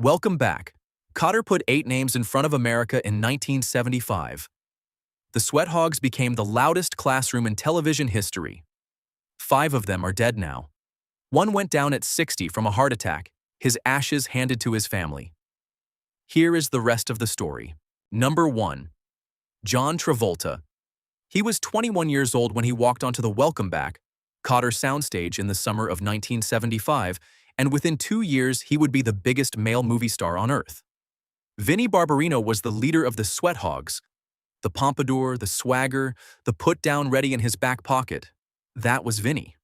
Welcome back. Kotter put 8 names in front of America in 1975. The Sweathogs became the loudest classroom in television history. 5 of them are dead now. One went down at 60 from a heart attack, his ashes handed to his family. Here is the rest of the story. Number 1. John Travolta. He was 21 years old when he walked onto the Welcome Back, Kotter soundstage in the summer of 1975, and within 2 years he would be the biggest male movie star on earth. Vinnie Barbarino was the leader of the Sweathogs. The pompadour, the swagger, the put-down ready in his back pocket. That was Vinnie.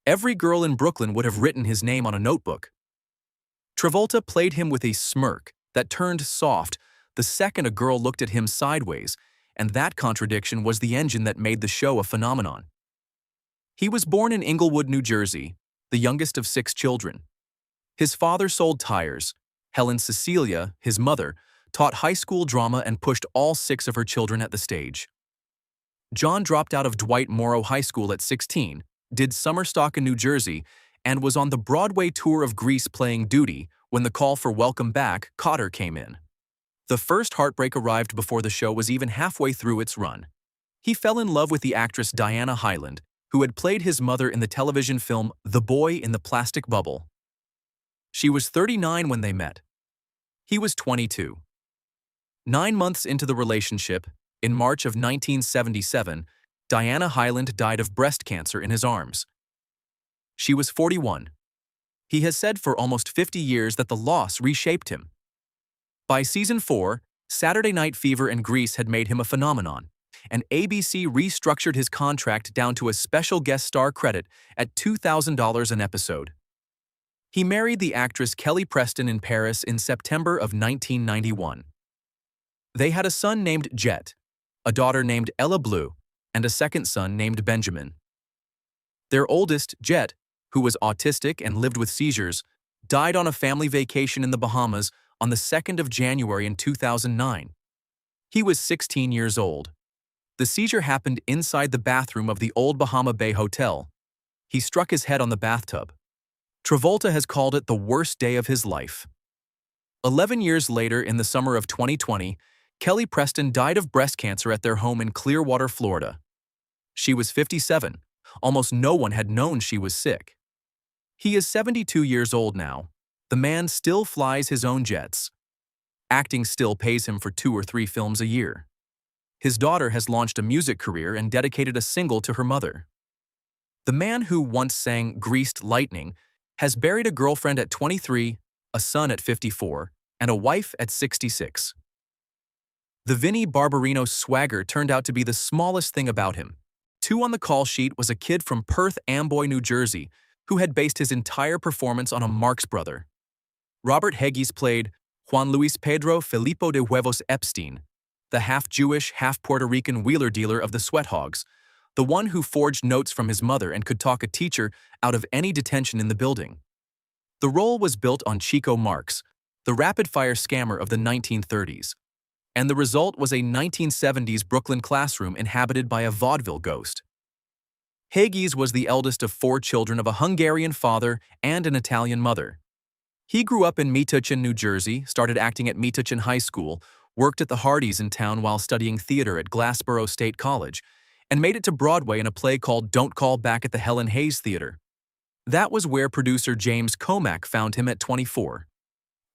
Every girl in Brooklyn would have written his name on a notebook. Travolta played him with a smirk that turned soft the second a girl looked at him sideways, and that contradiction was the engine that made the show a phenomenon. He was born in Englewood, New Jersey, the youngest of 6 children. His father sold tires. Helen Cecilia, his mother, taught high school drama and pushed all 6 of her children at the stage. John dropped out of Dwight Morrow High School at 16, did summer stock in New Jersey, and was on the Broadway tour of Grease playing Duty when the call for Welcome Back, Kotter came in. The first heartbreak arrived before the show was even halfway through its run. He fell in love with the actress Diana Hyland, who had played his mother in the television film The Boy in the Plastic Bubble. She was 39 when they met. He was 22. 9 months into the relationship, in March of 1977, Diana Hyland died of breast cancer in his arms. She was 41. He has said for almost 50 years that the loss reshaped him. By season 4, Saturday Night Fever and Grease had made him a phenomenon, and ABC restructured his contract down to a special guest star credit at $2,000 an episode. He married the actress Kelly Preston in Paris in September of 1991. They had a son named Jet, a daughter named Ella Blue, and a second son named Benjamin. Their oldest, Jet, who was autistic and lived with seizures, died on a family vacation in the Bahamas on the 2nd of January in 2009. He was 16 years old. The seizure happened inside the bathroom of the old Bahama Bay Hotel. He struck his head on the bathtub. Travolta has called it the worst day of his life. 11 years later, in the summer of 2020, Kelly Preston died of breast cancer at their home in Clearwater, Florida. She was 57. Almost no one had known she was sick. He is 72 years old now. The man still flies his own jets. Acting still pays him for 2 or 3 films a year. His daughter has launched a music career and dedicated a single to her mother. The man who once sang Greased Lightning has buried a girlfriend at 23, a son at 54, and a wife at 66. The Vinnie Barbarino swagger turned out to be the smallest thing about him. 2 on the call sheet was a kid from Perth Amboy, New Jersey, who had based his entire performance on a Marx brother. Robert Hegyes played Juan Luis Pedro Filippo de Huevos Epstein, the half-Jewish, half-Puerto Rican wheeler dealer of the Sweathogs, the one who forged notes from his mother and could talk a teacher out of any detention in the building. The role was built on Chico Marx, the rapid-fire scammer of the 1930s, and the result was a 1970s Brooklyn classroom inhabited by a vaudeville ghost. Hegyes was the eldest of 4 children of a Hungarian father and an Italian mother. He grew up in Metuchen, New Jersey, started acting at Metuchen High School, worked at the Hegyes in town while studying theater at Glassboro State College, and made it to Broadway in a play called Don't Call Back at the Helen Hayes Theater. That was where producer James Comack found him at 24.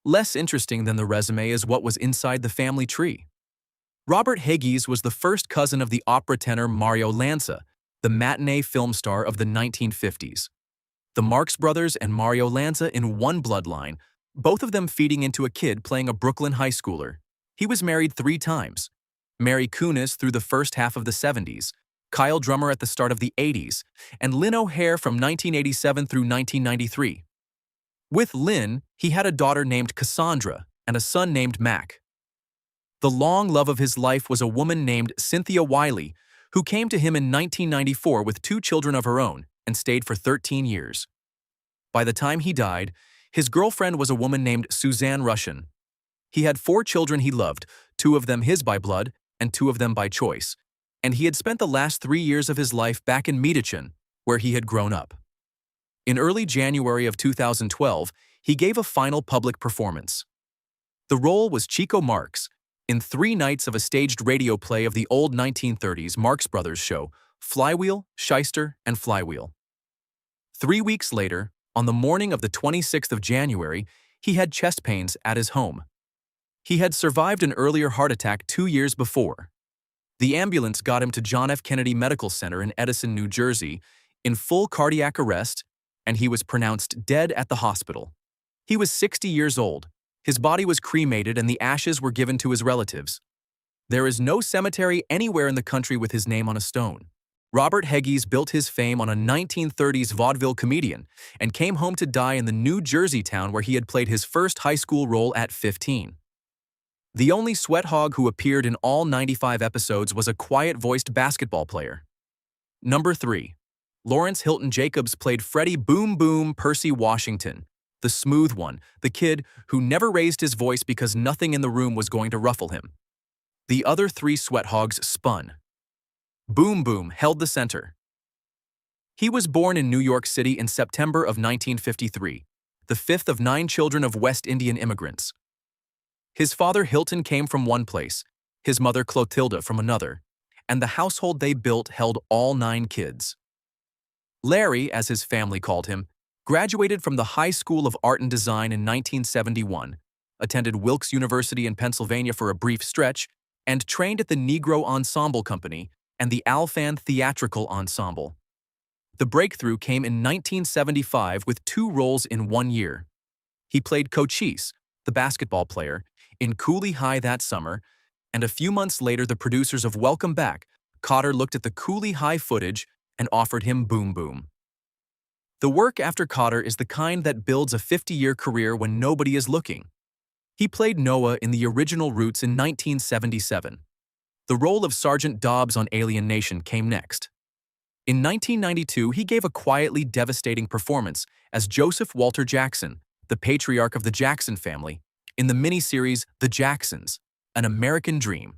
Less interesting than the resume is what was inside the family tree. Robert Hegyes was the first cousin of the opera tenor Mario Lanza, the matinee film star of the 1950s. The Marx Brothers and Mario Lanza in one bloodline, both of them feeding into a kid playing a Brooklyn high schooler. He was married 3 times. Mary Kunis through the first half of the 70s, Kyle Drummer at the start of the 80s, and Lynn O'Hare from 1987 through 1993. With Lynn, he had a daughter named Cassandra and a son named Mac. The long love of his life was a woman named Cynthia Wiley, who came to him in 1994 with 2 children of her own and stayed for 13 years. By the time he died, his girlfriend was a woman named Suzanne Russian. He had 4 children he loved, 2 of them his by blood and 2 of them by choice, and he had spent the last 3 years of his life back in Metuchen, where he had grown up. In early January of 2012, he gave a final public performance. The role was Chico Marx, in 3 nights of a staged radio play of the old 1930s Marx Brothers show, Flywheel, Shyster, and Flywheel. 3 weeks later, on the morning of the 26th of January, he had chest pains at his home. He had survived an earlier heart attack 2 years before. The ambulance got him to John F. Kennedy Medical Center in Edison, New Jersey, in full cardiac arrest, and he was pronounced dead at the hospital. He was 60 years old. His body was cremated and the ashes were given to his relatives. There is no cemetery anywhere in the country with his name on a stone. Robert Hegyes built his fame on a 1930s vaudeville comedian and came home to die in the New Jersey town where he had played his first high school role at 15. The only Sweathog who appeared in all 95 episodes was a quiet-voiced basketball player. Number 3. Lawrence Hilton Jacobs played Freddie Boom Boom Percy Washington, the smooth one, the kid who never raised his voice because nothing in the room was going to ruffle him. The other 3 Sweathogs spun. Boom Boom held the center. He was born in New York City in September of 1953, the 5th of 9 children of West Indian immigrants. His father Hilton came from one place, his mother Clotilda from another, and the household they built held all 9 kids. Larry, as his family called him, graduated from the High School of Art and Design in 1971, attended Wilkes University in Pennsylvania for a brief stretch, and trained at the Negro Ensemble Company and the Alfan Theatrical Ensemble. The breakthrough came in 1975 with 2 roles in 1 year. He played Cochise, the basketball player, in Cooley High that summer, and a few months later the producers of Welcome Back, Kotter, looked at the Cooley High footage and offered him Boom Boom. The work after Kotter is the kind that builds a 50-year career when nobody is looking. He played Noah in the original Roots in 1977. The role of Sergeant Dobbs on Alien Nation came next. In 1992, he gave a quietly devastating performance as Joseph Walter Jackson, the patriarch of the Jackson family, in the miniseries The Jacksons, An American Dream.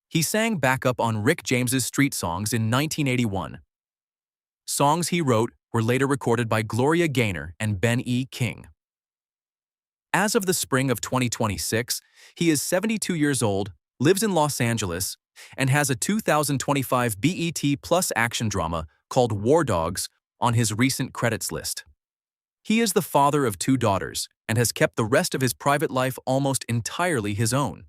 He sang backup on Rick James's Street Songs in 1981. Songs he wrote were later recorded by Gloria Gaynor and Ben E. King. As of the spring of 2026, he is 72 years old, lives in Los Angeles, and has a 2025 BET Plus action drama called War Dogs on his recent credits list. He is the father of 2 daughters and has kept the rest of his private life almost entirely his own.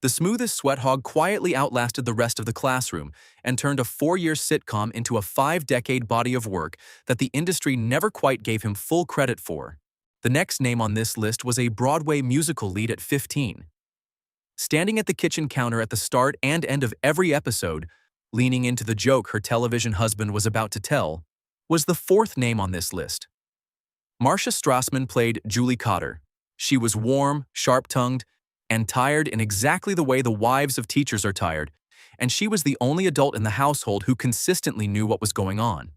The smoothest Sweathog quietly outlasted the rest of the classroom and turned a 4-year sitcom into a 5-decade body of work that the industry never quite gave him full credit for. The next name on this list was a Broadway musical lead at 15. Standing at the kitchen counter at the start and end of every episode, leaning into the joke her television husband was about to tell, was the 4th name on this list. Marcia Strassman played Julie Kotter. She was warm, sharp-tongued, and tired in exactly the way the wives of teachers are tired, and she was the only adult in the household who consistently knew what was going on.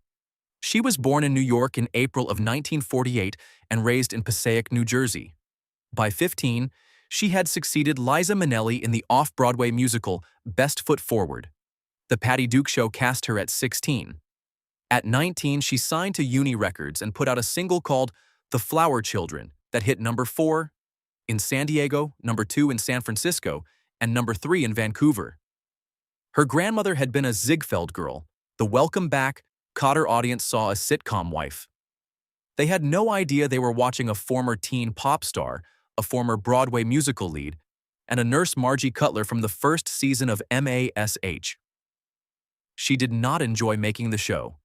She was born in New York in April of 1948 and raised in Passaic, New Jersey. By 15, she had succeeded Liza Minnelli in the off-Broadway musical Best Foot Forward. The Patty Duke Show cast her at 16. At 19, she signed to Uni Records and put out a single called The Flower Children that hit number 4 in San Diego, number 2 in San Francisco, and number 3 in Vancouver. Her grandmother had been a Ziegfeld girl. The Welcome Back, Kotter audience saw a sitcom wife. They had no idea they were watching a former teen pop star, a former Broadway musical lead, and a nurse Margie Cutler from the first season of MASH. She did not enjoy making the show.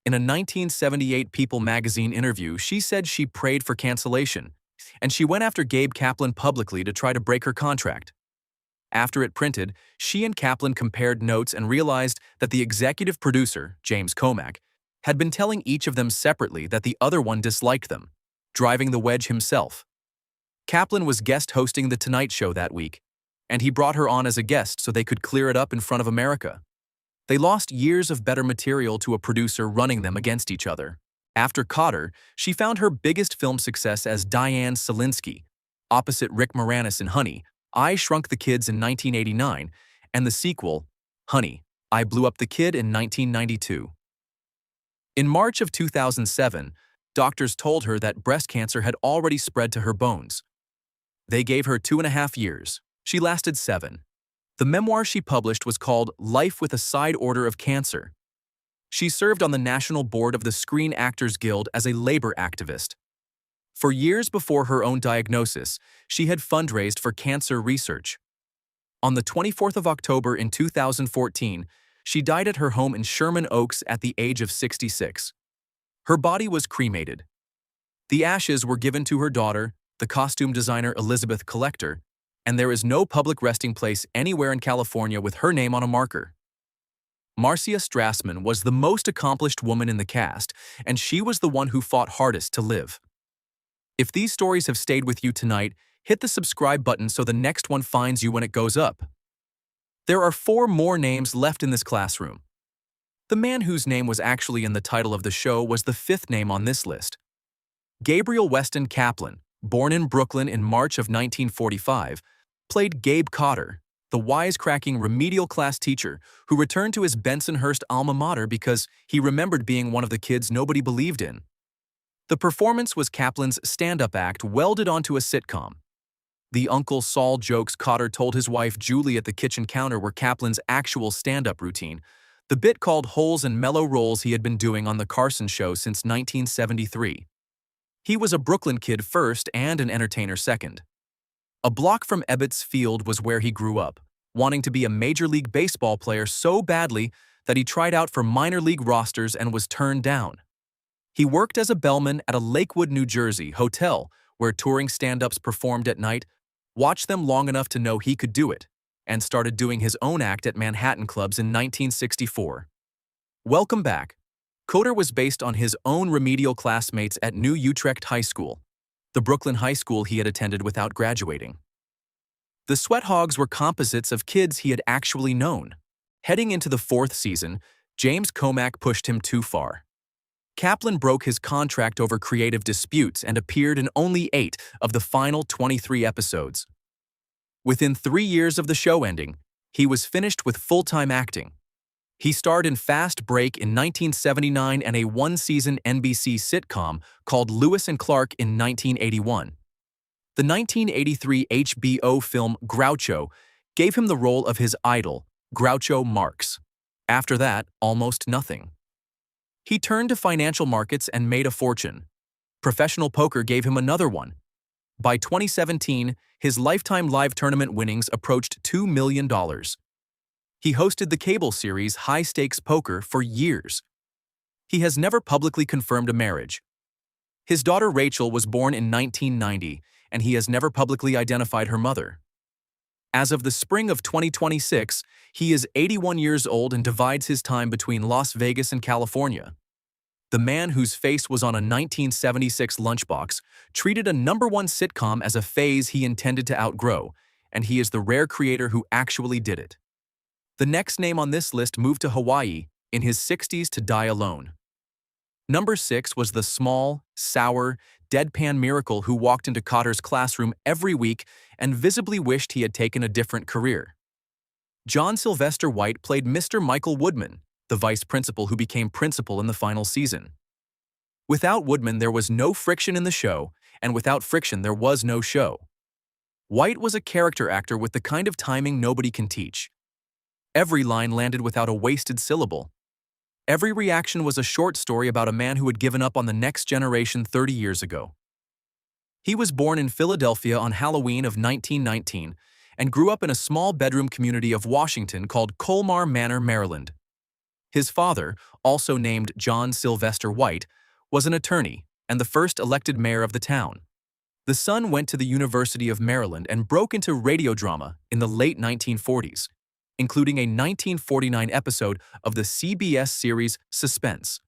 In a 1978 People magazine interview, she said she prayed for cancellation, and she went after Gabe Kaplan publicly to try to break her contract. After it printed, she and Kaplan compared notes and realized that the executive producer, James Comack, had been telling each of them separately that the other one disliked them, driving the wedge himself. Kaplan was guest hosting The Tonight Show that week, and he brought her on as a guest so they could clear it up in front of America. They lost years of better material to a producer running them against each other. After Kotter, she found her biggest film success as Diane Selinsky, opposite Rick Moranis in Honey, I Shrunk the Kids in 1989, and the sequel, Honey, I Blew Up the Kid in 1992. In March of 2007, doctors told her that breast cancer had already spread to her bones. They gave her 2.5 years. She lasted 7. The memoir she published was called Life with a Side Order of Cancer. She served on the national board of the Screen Actors Guild as a labor activist. For years before her own diagnosis, she had fundraised for cancer research. On the 24th of October in 2014, she died at her home in Sherman Oaks at the age of 66. Her body was cremated. The ashes were given to her daughter, the costume designer Elizabeth Collector, and there is no public resting place anywhere in California with her name on a marker. Marcia Strassman was the most accomplished woman in the cast, and she was the one who fought hardest to live. If these stories have stayed with you tonight, hit the subscribe button so the next one finds you when it goes up. There are 4 more names left in this classroom. The man whose name was actually in the title of the show was the 5th name on this list. Gabriel Weston Kaplan, born in Brooklyn in March of 1945, played Gabe Kotter, the wisecracking remedial class teacher who returned to his Bensonhurst alma mater because he remembered being one of the kids nobody believed in. The performance was Kaplan's stand-up act welded onto a sitcom. The Uncle Saul jokes Kotter told his wife Julie at the kitchen counter were Kaplan's actual stand-up routine, the bit called Holes and Mellow Rolls he had been doing on The Carson Show since 1973. He was a Brooklyn kid first and an entertainer second. A block from Ebbets Field was where he grew up, wanting to be a Major League Baseball player so badly that he tried out for minor league rosters and was turned down. He worked as a bellman at a Lakewood, New Jersey hotel where touring stand-ups performed at night, watched them long enough to know he could do it, and started doing his own act at Manhattan clubs in 1964. Welcome back. Kotter was based on his own remedial classmates at New Utrecht High School, the Brooklyn high school he had attended without graduating. The Sweathogs were composites of kids he had actually known. Heading into the 4th season, James Comack pushed him too far. Kaplan broke his contract over creative disputes and appeared in only 8 of the final 23 episodes. Within 3 years of the show ending, he was finished with full-time acting. He starred in Fast Break in 1979 and a 1-season NBC sitcom called Lewis and Clark in 1981. The 1983 HBO film Groucho gave him the role of his idol, Groucho Marx. After that, almost nothing. He turned to financial markets and made a fortune. Professional poker gave him another one. By 2017, his lifetime live tournament winnings approached $2 million. He hosted the cable series High Stakes Poker for years. He has never publicly confirmed a marriage. His daughter Rachel was born in 1990, and he has never publicly identified her mother. As of the spring of 2026, he is 81 years old and divides his time between Las Vegas and California. The man whose face was on a 1976 lunchbox treated a #1 sitcom as a phase he intended to outgrow, and he is the rare creator who actually did it. The next name on this list moved to Hawaii in his 60s to die alone. Number 6 was the small, sour, deadpan miracle who walked into Kotter's classroom every week and visibly wished he had taken a different career. John Sylvester White played Mr. Michael Woodman, the vice principal who became principal in the final season. Without Woodman, there was no friction in the show, and without friction, there was no show. White was a character actor with the kind of timing nobody can teach. Every line landed without a wasted syllable. Every reaction was a short story about a man who had given up on the next generation 30 years ago. He was born in Philadelphia on Halloween of 1919 and grew up in a small bedroom community of Washington called Colmar Manor, Maryland. His father, also named John Sylvester White, was an attorney and the first elected mayor of the town. The son went to the University of Maryland and broke into radio drama in the late 1940s, including a 1949 episode of the CBS series Suspense.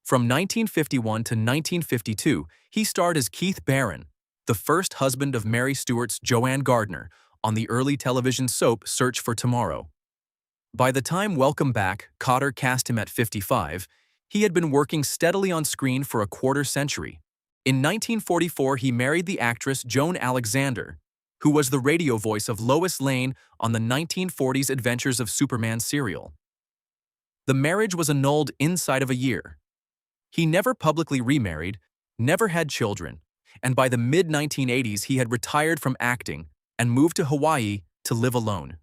From 1951 to 1952, he starred as Keith Barron, the first husband of Mary Stuart's Joanne Gardner, on the early television soap Search for Tomorrow. By the time Welcome Back, Kotter cast him at 55, he had been working steadily on screen for a quarter century. In 1944, he married the actress Joan Alexander, who was the radio voice of Lois Lane on the 1940s Adventures of Superman serial. The marriage was annulled inside of a year. He never publicly remarried, never had children, and by the mid-1980s he had retired from acting and moved to Hawaii to live alone.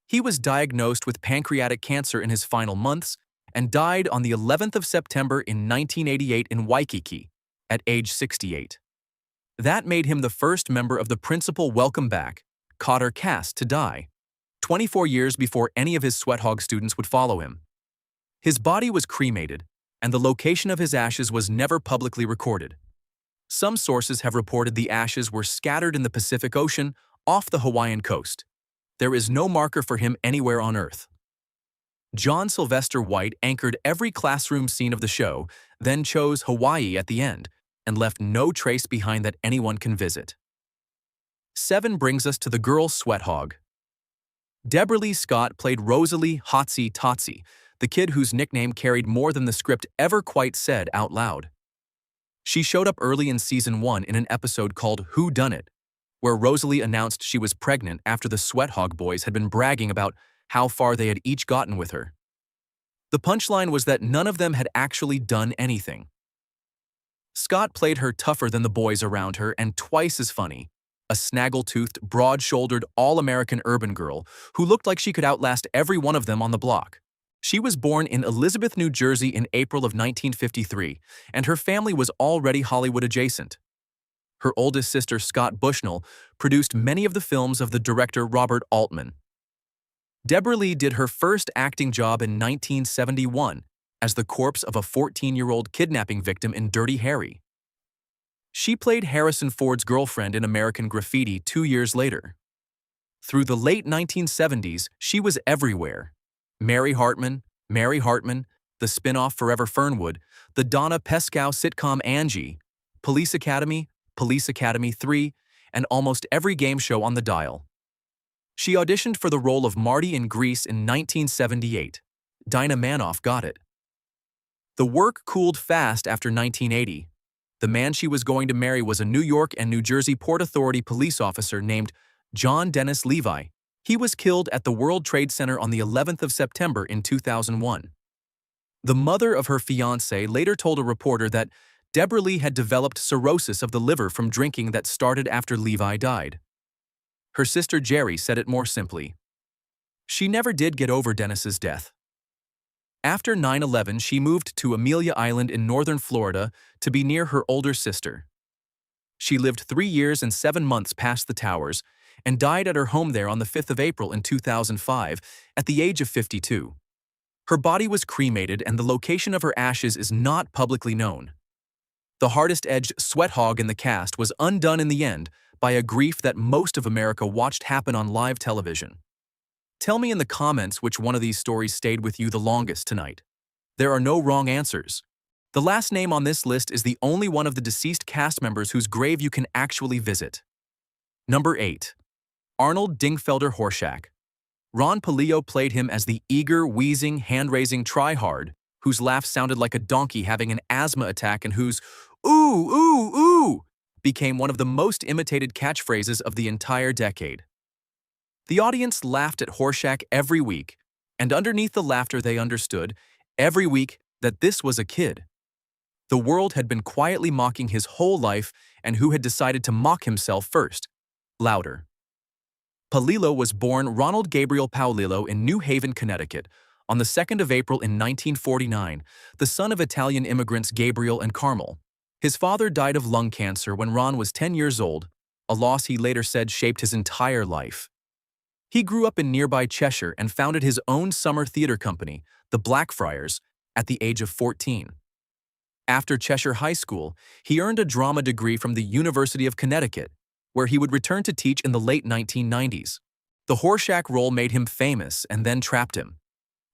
He was diagnosed with pancreatic cancer in his final months and died on the 11th of September in 1988 in Waikiki, at age 68. That made him the first member of the principal Welcome Back, Kotter cast to die, 24 years before any of his Sweathog students would follow him. His body was cremated, and the location of his ashes was never publicly recorded. Some sources have reported the ashes were scattered in the Pacific Ocean off the Hawaiian coast. There is no marker for him anywhere on Earth. John Sylvester White anchored every classroom scene of the show, then chose Hawaii at the end, and left no trace behind that anyone can visit. 7 brings us to the girl Sweathog. Deborah Lee Scott played Rosalie Hotsy Totsy, the kid whose nickname carried more than the script ever quite said out loud. She showed up early in Season 1 in an episode called Who Done It, where Rosalie announced she was pregnant after the Sweathog boys had been bragging about how far they had each gotten with her. The punchline was that none of them had actually done anything. Scott played her tougher than the boys around her and twice as funny, a snaggle-toothed, broad-shouldered, all-American urban girl who looked like she could outlast every one of them on the block. She was born in Elizabeth, New Jersey in April of 1953, and her family was already Hollywood adjacent. Her oldest sister, Scott Bushnell, produced many of the films of the director Robert Altman. Deborah Lee did her first acting job in 1971 as the corpse of a 14-year-old kidnapping victim in Dirty Harry. She played Harrison Ford's girlfriend in American Graffiti 2 years later. Through the late 1970s, she was everywhere. Mary Hartman, the spin-off Forever Fernwood, the Donna Pescow sitcom Angie, Police Academy 3, and almost every game show on the dial. She auditioned for the role of Marty in Grease in 1978. Dinah Manoff got it. The work cooled fast after 1980. The man she was going to marry was a New York and New Jersey Port Authority police officer named John Dennis Levi. He was killed at the World Trade Center on the 11th of September in 2001. The mother of her fiancé later told a reporter that Deborah Lee had developed cirrhosis of the liver from drinking that started after Levi died. Her sister Jerry said it more simply. She never did get over Dennis's death. After 9/11, she moved to Amelia Island in northern Florida to be near her older sister. She lived 3 years and 7 months past the towers and died at her home there on the 5th of April in 2005 at the age of 52. Her body was cremated and the location of her ashes is not publicly known. The hardest-edged Sweathog in the cast was undone in the end by a grief that most of America watched happen on live television. Tell me in the comments which one of these stories stayed with you the longest tonight. There are no wrong answers. The last name on this list is the only one of the deceased cast members whose grave you can actually visit. Number 8. Arnold Dingfelder Horshack. Ron Palillo played him as the eager, wheezing, hand-raising try-hard, whose laugh sounded like a donkey having an asthma attack and whose "ooh, ooh, ooh" became one of the most imitated catchphrases of the entire decade. The audience laughed at Horshack every week, and underneath the laughter they understood, every week, that this was a kid. The world had been quietly mocking his whole life, and who had decided to mock himself first? Louder. Palillo was born Ronald Gabriel Palillo in New Haven, Connecticut, on the 2nd of April in 1949, the son of Italian immigrants Gabriel and Carmel. His father died of lung cancer when Ron was 10 years old, a loss he later said shaped his entire life. He grew up in nearby Cheshire and founded his own summer theater company, the Blackfriars, at the age of 14. After Cheshire High School, he earned a drama degree from the University of Connecticut, where he would return to teach in the late 1990s. The Horshack role made him famous and then trapped him.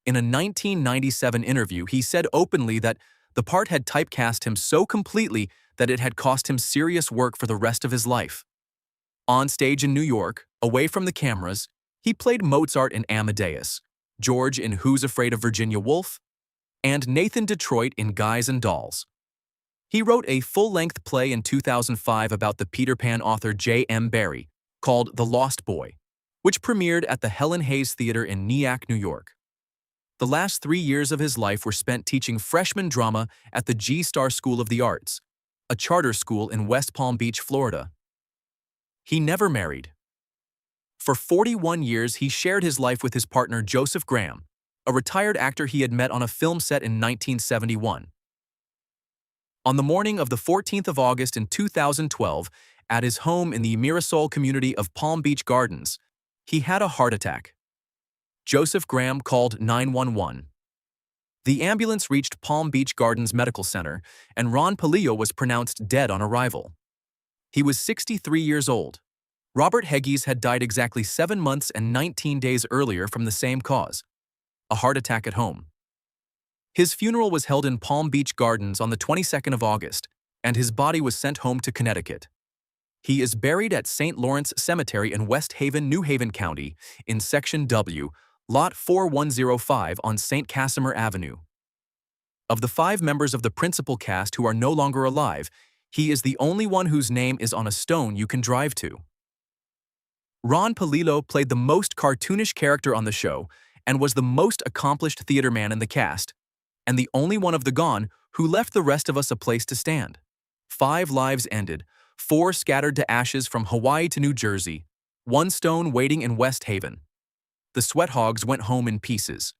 In a 1997 interview, he said openly that the part had typecast him so completely that it had cost him serious work for the rest of his life. On stage in New York, away from the cameras, he played Mozart in Amadeus, George in Who's Afraid of Virginia Woolf, and Nathan Detroit in Guys and Dolls. He wrote a full-length play in 2005 about the Peter Pan author J.M. Barrie, called The Lost Boy, which premiered at the Helen Hayes Theater in Nyack, New York. The last 3 years of his life were spent teaching freshman drama at the G-Star School of the Arts, a charter school in West Palm Beach, Florida. He never married. For 41 years, he shared his life with his partner Joseph Graham, a retired actor he had met on a film set in 1971. On the morning of the 14th of August in 2012, at his home in the Mirasol community of Palm Beach Gardens, he had a heart attack. Joseph Graham called 911. The ambulance reached Palm Beach Gardens Medical Center, and Ron Palillo was pronounced dead on arrival. He was 63 years old. Robert Hegyes had died exactly 7 months and 19 days earlier from the same cause, a heart attack at home. His funeral was held in Palm Beach Gardens on the 22nd of August, and his body was sent home to Connecticut. He is buried at St. Lawrence Cemetery in West Haven, New Haven County, in Section W, Lot 4105 on St. Casimir Avenue. Of the 5 members of the principal cast who are no longer alive, he is the only one whose name is on a stone you can drive to. Ron Palillo played the most cartoonish character on the show and was the most accomplished theater man in the cast, and the only one of the gone who left the rest of us a place to stand. 5 lives ended, 4 scattered to ashes from Hawaii to New Jersey, 1 stone waiting in West Haven. The Sweathogs went home in pieces.